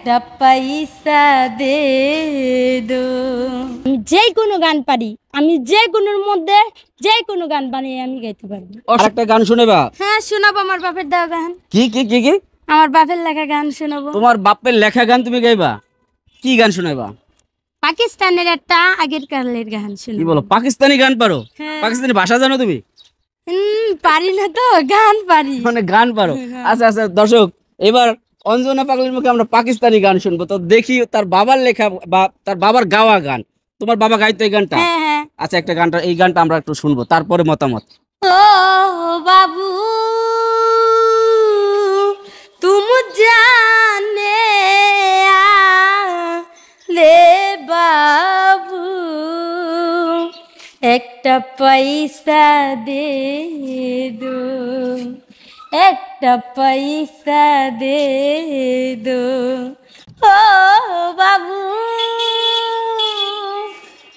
একটা পয়সা দে দো। আমি যে কোনো গান পারি, আমি যে কোনোর মধ্যে যে কোনো গান বানিয়ে আমি গাইতে পারবো। একটা গান শুনেবা? হ্যাঁ শোনাবো, আমার বাপের দেওয়া গান। কি কি কি কি? আমার বাপের লেখা গান শোনাবো। তোমার বাপের লেখা গান তুমি গাইবা? কি গান শোনাবা? পাকিস্তানের একটা আগের কালের গান কি শোনাবো। বলো, পাকিস্তানি গান পারো? হ্যাঁ। পাকিস্তানি ভাষা জানো তুমি? পারি না তো, গান পারি। মানে গান পারো? আচ্ছা আচ্ছা দর্শক, এবার অঞ্জনা পাগলির মুখে আমরা পাকিস্তানি গান শুনবো। তো দেখি তার বাবার লেখা বা তার বাবার গাওয়া গান। তোমার বাবা গাইতো এই গানটা? হ্যাঁ হ্যাঁ। আচ্ছা একটা গানটা, এই গানটা আমরা একটু শুনবো, তারপরে মতামত। ও বাবু তুম জানে লে বাবু একটা পয়সা দে দো, একটা পয়সা দে দো। ও বাবু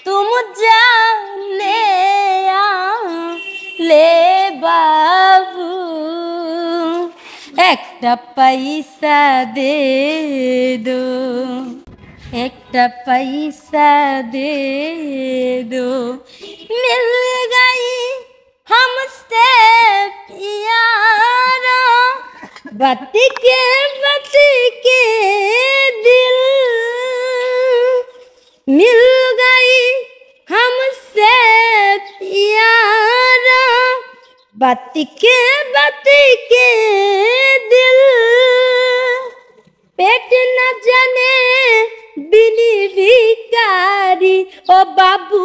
তুম জানে লে বাবু একটা পয়সা দে দো, একটা পয়সা দে दो। मिल गई हमसे प्यारा बात के दिल, मिल गई हमसे प्यारा बात के दिल। पेट न जाने बिनी भिखारी ओ बाबू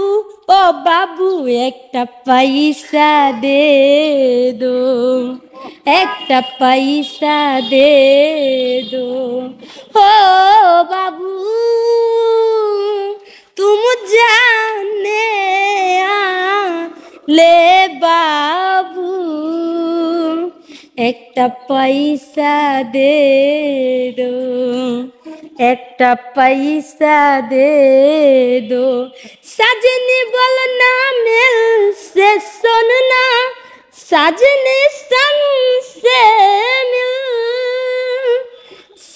একটা পয়সা দে দো, একটা পয়সা দে দো। ও বাবু তুম জানে লে বাবু একটা পয়সা দে দো, একটা পয়সা দে दो। साजनी बोलना मिल से सुनना, साजनी संग से मिल,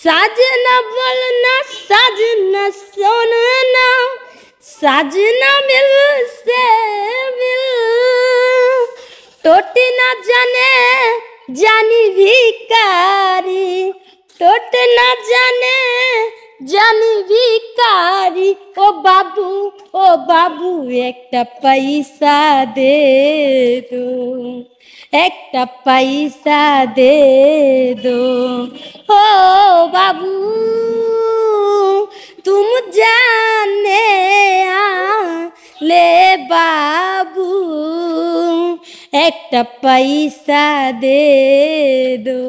साजना बोलना साजना सुनना, साजना मिल से मिल। टोट ना जाने जानी भिखारी, टोट ना जाने जानी भिखारी ओ बाबू একটা পয়সা দে দো, একটা পয়সা দে দো। ও বাবু তুম জানে লে বাবু একটা পয়সা দে দো,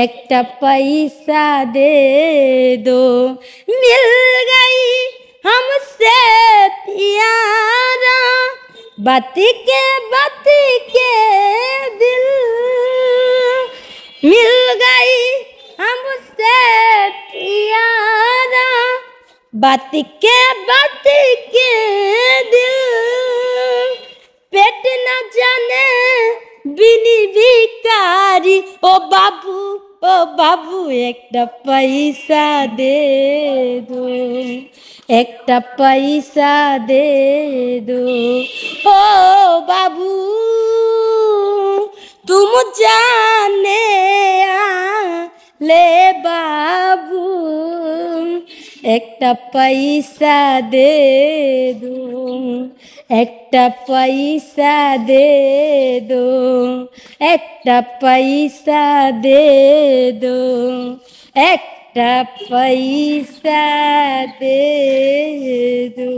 একটা পয়সা দे दो। मिल गई हमसे प्यारा बात के दिल, मिल गई हमसे प्यारा बात के दिल। पेट न जाने बिनी भिखारी ओ बाबू একটা পয়সা দে দো, একটা পয়সা দে দো। ও বাবু তুম জানে লে বাবু একটা পয়সা দে দো, একটা পয়সা দে দো, একটা পয়সা দে দো, একটা পয়সা দে দো।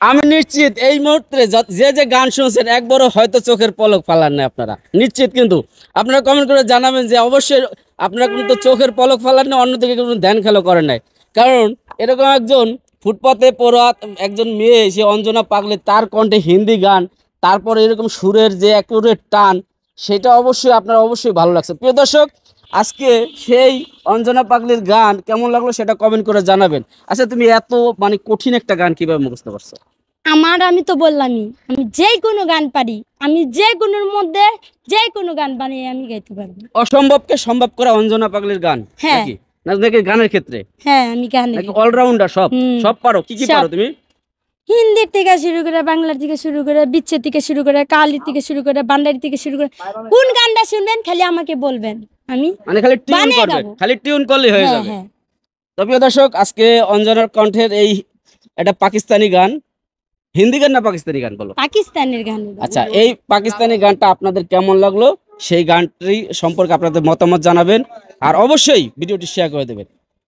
আমি নিশ্চিত এই মুহূর্তে যে যে গান শুনছেন একবারও হয়তো চোখের পলক ফালান না আপনারা, নিশ্চিত। কিন্তু আপনারা কমেন্ট করে জানাবেন যে অবশ্যই আপনারা কিন্তু চোখের পলক ফালান না, অন্যদিকে কোনো ধ্যান খেলো করেন নাই। কারণ এরকম একজন ফুটপাতে পড়া একজন মেয়ে, সে অঞ্জনা পাগলি, তার কণ্ঠে হিন্দি গান, তারপরে এরকম সুরের যে একুরেট টান, সেটা অবশ্যই আপনারা অবশ্যই ভালো লাগছে। প্রিয় দর্শক, আজকে সেই অঞ্জনা পাগলির গান কেমন লাগলো সেটা কমেন্ট করে জানাবেন। আচ্ছা তুমি এত মানে কঠিন একটা গান কিভাবে মুখস্থ করছো? আমি তো বললামই, আমি যে কোনো গান পারি, আমি যে কোনোর মধ্যে যে কোনো গান বানিয়ে আমি গাইতে পারবো। অসম্ভবকে সম্ভব করা অঞ্জনা পাগলির গান। হ্যাঁ। নাকি গানের ক্ষেত্রে? হ্যাঁ আমি গানে নাকি অলরাউন্ডার সব? হুম। সব পারো? কি কি সব। পারো তুমি? হিন্দির থেকে শুরু করে বাংলার থেকে শুরু করে বিচ্ছেদ থেকে শুরু করে কালির থেকে শুরু করে বান্ডারি থেকে শুরু করে কোন গানটা শুনবেন খালি আমাকে বলবেন আমি মানে খালি টিউন বানিয়ে করবে, গাবো। খালি টিউন করলেই হয়ে হ্যাঁ যাবে। হ্যাঁ তো প্রিয় দর্শক, আজকে অঞ্জনার কণ্ঠের এই এটা পাকিস্তানি গান, হিন্দি গান না পাকিস্তানি গান বলো? পাকিস্তানের গান আচ্ছা, এই পাকিস্তানি গানটা আপনাদের কেমন লাগলো সেই গানটি সম্পর্কে আপনাদের মতামত জানাবেন, আর অবশ্যই ভিডিওটি শেয়ার করে দেবেন।